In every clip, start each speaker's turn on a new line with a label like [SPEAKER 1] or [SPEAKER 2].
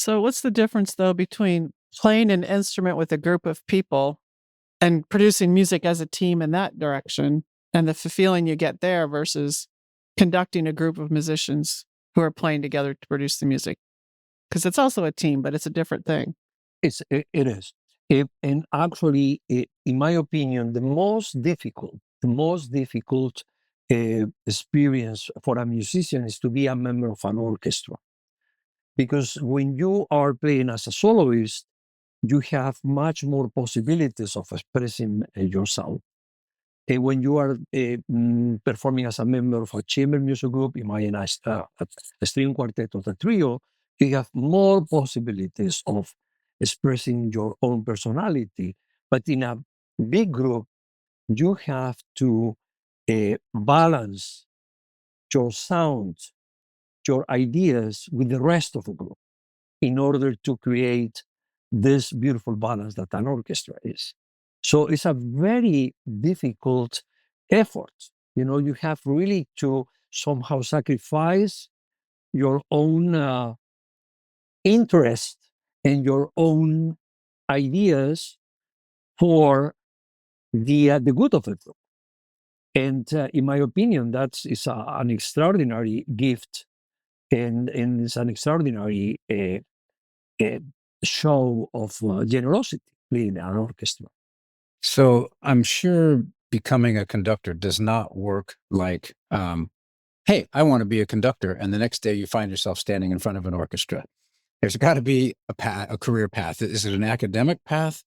[SPEAKER 1] So, what's the difference, though, between playing an instrument with a group of people and producing music as a team in that direction and the feeling you get there versus conducting a group of musicians who are playing together to produce the music? Because it's also a team, but it's a different thing.
[SPEAKER 2] It is. And actually, in my opinion, the most difficult experience for a musician is to be a member of an orchestra. Because when you are playing as a soloist, you have much more possibilities of expressing yourself. When you are performing as a member of a chamber music group, imagine a string quartet or a trio, you have more possibilities of expressing your own personality. But in a big group, you have to balance your sound, your ideas with the rest of the group in order to create this beautiful balance that an orchestra is. So it's a very difficult effort. You have really to somehow sacrifice your own interest and your own ideas for the good of the group. And in my opinion, that is an extraordinary gift, and it's an extraordinary uh, show of generosity in an orchestra.
[SPEAKER 3] So I'm sure becoming a conductor does not work like, hey, I want to be a conductor. And the next day you find yourself standing in front of an orchestra. There's got to be a career path. Is it an academic path?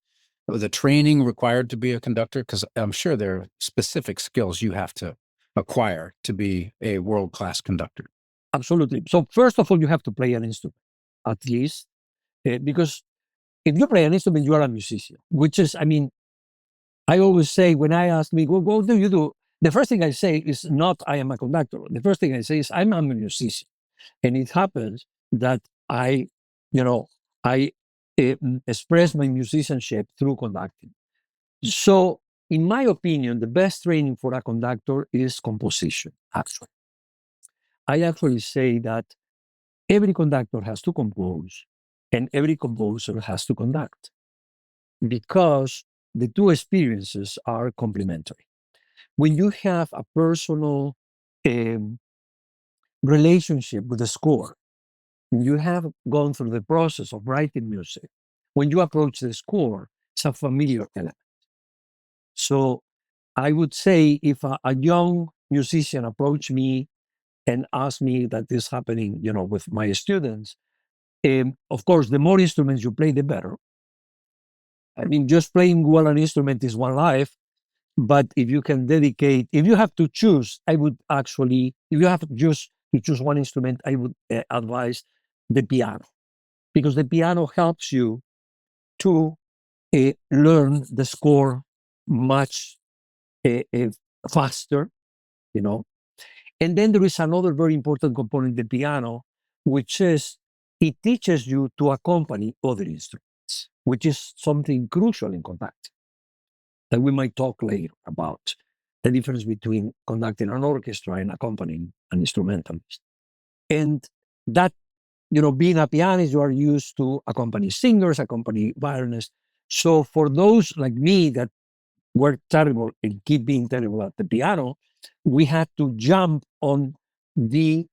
[SPEAKER 3] Or the training required to be a conductor? Because I'm sure there are specific skills you have to acquire to be a world-class conductor.
[SPEAKER 2] Absolutely. So first of all, you have to play an instrument, at least, because if you play an instrument, you are a musician, which is, I always say when I ask me, well, what do you do? The first thing I say is not I am a conductor. The first thing I say is I'm a musician. And it happens that I, I express my musicianship through conducting. So, in my opinion, the best training for a conductor is composition, actually. I actually say that every conductor has to compose and every composer has to conduct because the two experiences are complementary. When you have a personal um, relationship with the score, you have gone through the process of writing music. When you approach the score, it's a familiar element. So I would say if a young musician approached me and asked me that this happening, with my students, of course, the more instruments you play, the better. Just playing well an instrument is one life, but if you can dedicate, if you have to choose, I would actually, if you have just to choose one instrument, I would advise the piano, because the piano helps you to learn the score much faster, you know. And then there is another very important component, the piano, which is it teaches you to accompany other instruments, which is something crucial in conducting. That we might talk later about the difference between conducting an orchestra and accompanying an instrumentalist. And that, being a pianist, you are used to accompany singers, accompany violinists. So for those like me that were terrible and keep being terrible at the piano, we had to jump on the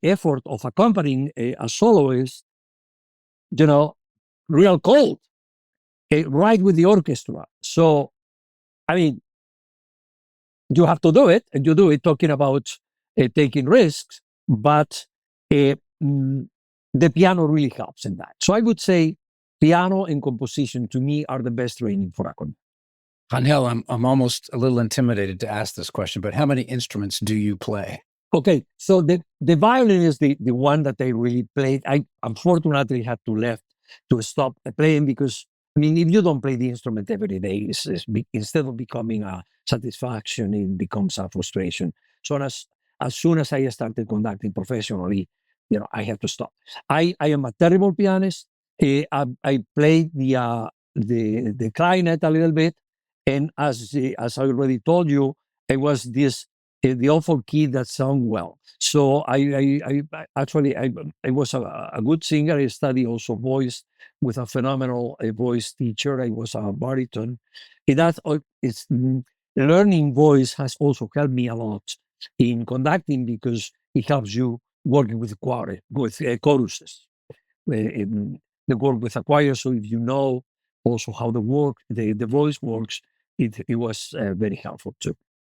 [SPEAKER 2] effort of accompanying a soloist, real cold, right with the orchestra. So, you have to do it, and you do it talking about taking risks, but the piano really helps in that. So I would say piano and composition to me are the best training for a conductor.
[SPEAKER 3] Angel, I'm almost a little intimidated to ask this question, but how many instruments do you play?
[SPEAKER 2] Okay, so the violin is the one that I really played. I unfortunately had to stop playing because, if you don't play the instrument every day, instead of becoming a satisfaction, it becomes a frustration. So as soon as I started conducting professionally, I had to stop. I am a terrible pianist. I played the clarinet a little bit, and as I already told you, I was this the awful kid that sound well. So I actually was a good singer. I studied also voice with a phenomenal voice teacher. I was a baritone. And that it's learning voice has also helped me a lot in conducting because it helps you working with choruses. The work with a choir. So if you know also how the voice works, it was very helpful too.